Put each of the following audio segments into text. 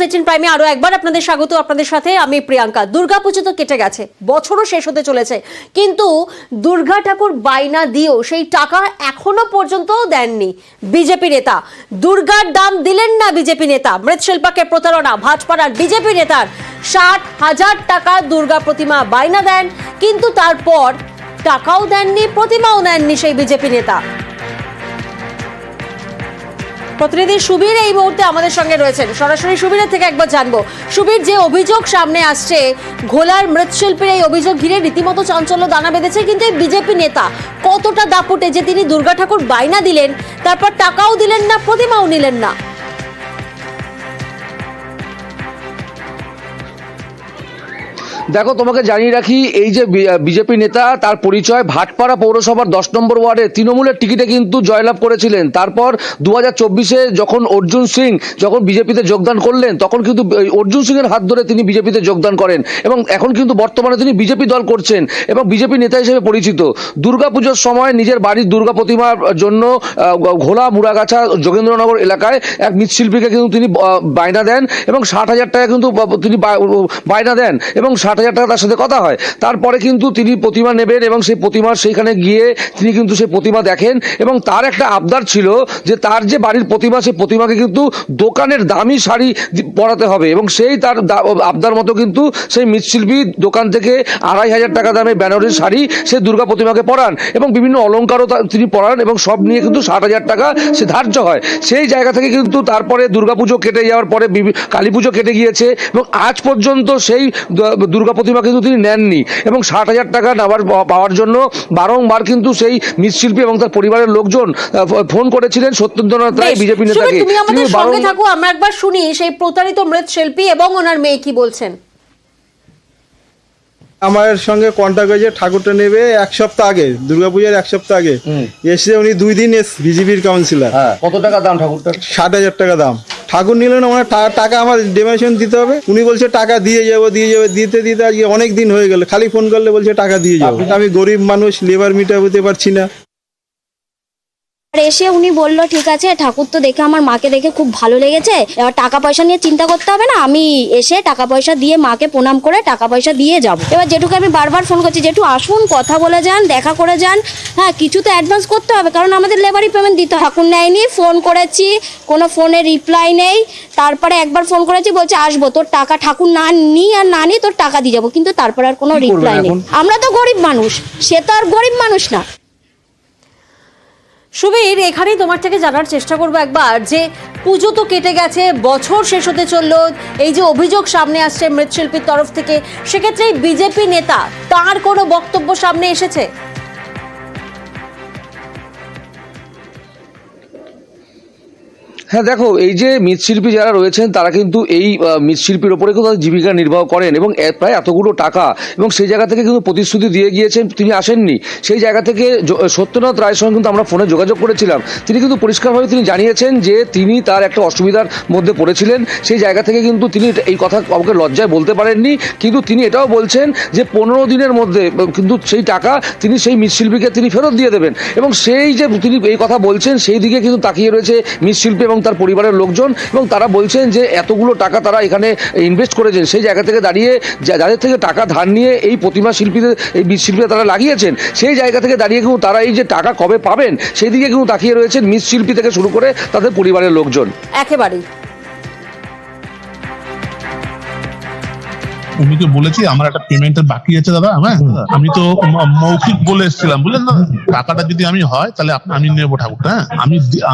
Eighteen প্রাইমে আরো একবার আপনাদের স্বাগত। আপনাদের সাথে আমি প্রিয়াঙ্কা। দুর্গাপুজো তো কেটে গেছে, বছরও শেষ হতে চলেছে, কিন্তু দুর্গা ঠাকুর বায়না দিয়েও সেই টাকা এখনো পর্যন্ত দেননি বিজেপি নেতা। দুর্গার দাম দিলেন না বিজেপি নেতা। মৃৎশিল্পকে প্রতারণা, ভাটপাড়ার বিজেপি নেতার 60,000 টাকা দুর্গা প্রতিমা বায়না দেন, কিন্তু তারপর টাকাও দেননি, প্রতিমাও নেননি সেই বিজেপি নেতা। প্রতিনিধি সুবীর এই মুহূর্তে আমাদের সঙ্গে রয়েছেন, সরাসরি সুবীরের থেকে একবার জানবো। সুবীর, যে অভিযোগ সামনে আসছে ঘোলার মৃৎশিল্পের, এই অভিযোগ ঘিরে রীতিমতো চাঞ্চল্য দানা বেঁধেছে, কিন্তু এই বিজেপি নেতা কতটা দাপুটে যে তিনি দুর্গা ঠাকুর বায়না দিলেন, তারপর টাকাও দিলেন না, প্রতিমাও নিলেন না? দেখো, তোমাকে জানিয়ে রাখি, এই যে বিজেপি নেতা, তার পরিচয় ভাটপাড়া পৌরসভার 10 নম্বর ওয়ার্ডে তৃণমূলের টিকিটে কিন্তু জয়লাভ করেছিলেন। তারপর 2024-এ যখন অর্জুন সিং যখন বিজেপিতে যোগদান করলেন, তখন কিন্তু অর্জুন সিং এর হাত ধরে তিনি বিজেপিতে যোগদান করেন এবং এখন কিন্তু বর্তমানে তিনি বিজেপি দল করছেন এবং বিজেপি নেতা হিসেবে পরিচিত। দুর্গাপুজোর সময় নিজের বাড়ির দুর্গা প্রতিমার জন্য ঘোলা মুড়াগাছা যোগেন্দ্রনগর এলাকায় এক মৃৎশিল্পীকে কিন্তু তিনি বায়না দেন এবং 60,000 টাকা কিন্তু তিনি বায়না দেন এবং 60,000 টাকা তার সাথে কথা হয়। তারপরে কিন্তু তিনি প্রতিমা নেবেন এবং সেই প্রতিমার সেইখানে গিয়ে তিনি কিন্তু সেই প্রতিমা দেখেন এবং তার একটা আবদার ছিল যে তার যে বাড়ির প্রতিমা, সেই প্রতিমাকে কিন্তু দোকানের দামি শাড়ি পরাতে হবে এবং সেই তার আবদার মতো কিন্তু সেই মৃৎশিল্পী দোকান থেকে 2,500 টাকা দামে বেনারসি শাড়ি সেই দুর্গা প্রতিমাকে পরান এবং বিভিন্ন অলঙ্কারও তিনি পরান এবং সব নিয়ে কিন্তু 60,000 টাকা সে ধার্য হয়। সেই জায়গা থেকে কিন্তু তারপরে দুর্গাপুজো কেটে যাওয়ার পরে কালী পুজো কেটে গিয়েছে এবং আজ পর্যন্ত সেই দুর্গা প্রতিমা কিন্তু তিনি নেননি এবং 60,000 টাকা পাওয়ার জন্য বারংবার কিন্তু সেই মৃৎশিল্পী এবং তার পরিবারের লোকজন ফোন করেছিলেন সত্যেন্দ্রনাথ রায় বিজেপি নেতাকে। তুমি আমাদের সঙ্গে থাকো, আমরা একবার শুনি সেই প্রতারিত মৃৎশিল্পী এবং ওনার মেয়ে কি বলছেন। আমার সঙ্গে কন্ট্যাক্ট হয়েছে, ঠাকুরটা নেবে 1 সপ্তাহ আগে, দুর্গাপূজার 1 সপ্তাহ আগে এসে উনি 2 দিন বিজেপির কাউন্সিলর। কত টাকা দাম ঠাকুরটা? 60,000 টাকা দাম। ঠাকুর নিলেন, আমার টাকা আমার ডোনেশন দিতে হবে। উনি বলছে টাকা দিয়ে যাবো দিতে দিতে আজকে অনেক দিন হয়ে গেল, খালি ফোন করলে বলছে টাকা দিয়ে যাবো। আমি গরিব মানুষ, লেবার মিটাতে পারছি না। এসে উনি বললো ঠিক আছে, ঠাকুর তো দেখে আমার মাকে দেখে খুব ভালো লেগেছে, এবার টাকা পয়সা নিয়ে চিন্তা করতে হবে না, আমি এসে টাকা পয়সা দিয়ে মাকে প্রণাম করে টাকা পয়সা দিয়ে যাব। এবার যেটুকু আমি বারবার ফোন করছি, যেটু আসুন, কথা বলে যান, দেখা করে যান, হ্যাঁ কিছু তো অ্যাডভান্স করতে হবে, কারণ আমাদের লেবারই পেমেন্ট দিতে হবে। ঠাকুর নেয়নি, ফোন করেছি, কোনো ফোনে রিপ্লাই নেই। তারপরে একবার ফোন করেছি, বলছে আসবো, তোর টাকা ঠাকুর না নি আর না নি তোর টাকা দিয়ে যাবো, কিন্তু তারপরে আর কোনো রিপ্লাই নেই। আমরা তো গরিব মানুষ, সে তো আর গরিব মানুষ না। সুবীর, এখানেই তোমার থেকে জানার চেষ্টা করবো একবার, যে পুজো তো কেটে গেছে, বছর শেষ হতে চললো, এই যে অভিযোগ সামনে আসছে মৃৎশিল্পীর তরফ থেকে, সেক্ষেত্রে বিজেপি নেতা তার কোনো বক্তব্য সামনে এসেছে? হ্যাঁ, দেখো, এই যে মৃৎশিল্পী যারা রয়েছেন তারা কিন্তু এই মৃৎশিল্পীর ওপরে কিন্তু তাদের জীবিকা নির্বাহ করেন এবং প্রায় এতগুলো টাকা, এবং সেই জায়গা থেকে কিন্তু প্রতিশ্রুতি দিয়ে গিয়েছেন, তিনি আসেননি। সেই জায়গা থেকে সত্যনাথ রায়ের সঙ্গে কিন্তু আমরা ফোনে যোগাযোগ করেছিলাম, তিনি কিন্তু পরিষ্কারভাবে তিনি জানিয়েছেন যে তিনি তার একটা অসুবিধার মধ্যে পড়েছিলেন। সেই জায়গা থেকে কিন্তু তিনি এই কথা কাউকে লজ্জায় বলতে পারেননি, কিন্তু তিনি এটাও বলছেন যে 15 দিনের মধ্যে কিন্তু সেই টাকা তিনি সেই মৃৎশিল্পীকে তিনি ফেরত দিয়ে দেবেন এবং সেই যে তিনি এই কথা বলছেন সেই দিকে কিন্তু তাকিয়ে রয়েছে মৃৎশিল্পী এবং তার পরিবারের লোকজন, এবং তারা বলছেন যে এতগুলো টাকা তারা এখানে ইনভেস্ট করেছেন, সেই জায়গা থেকে দাঁড়িয়ে যাদের থেকে টাকা ধার নিয়ে এই প্রতিমা শিল্পীদের, এই মৃৎশিল্পীরা তারা লাগিয়েছেন, সেই জায়গা থেকে দাঁড়িয়ে কিন্তু তারা এই যে টাকা কবে পাবেন সেই দিকে কিন্তু তাকিয়ে রয়েছেন মৃৎশিল্পী থেকে শুরু করে তাদের পরিবারের লোকজন। একেবারেই উনিকে বলেছি আমার একটা পেমেন্টের বাকি আছে দাদা, হ্যাঁ আমি তো মৌখিক বলে এসেছিলাম, বুঝলেন না, টাকাটা যদি আমি হয় তাহলে আমি নেবো ঠাকুরটা, হ্যাঁ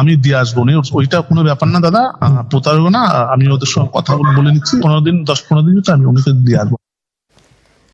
আমি দিয়ে আসবো, ওইটা কোনো ব্যাপার না দাদা, প্রতারণা না, আমি ওদের সঙ্গে কথা বলে নিচ্ছি, 10-15 দিন আমি উনিকে দিয়ে আসবো।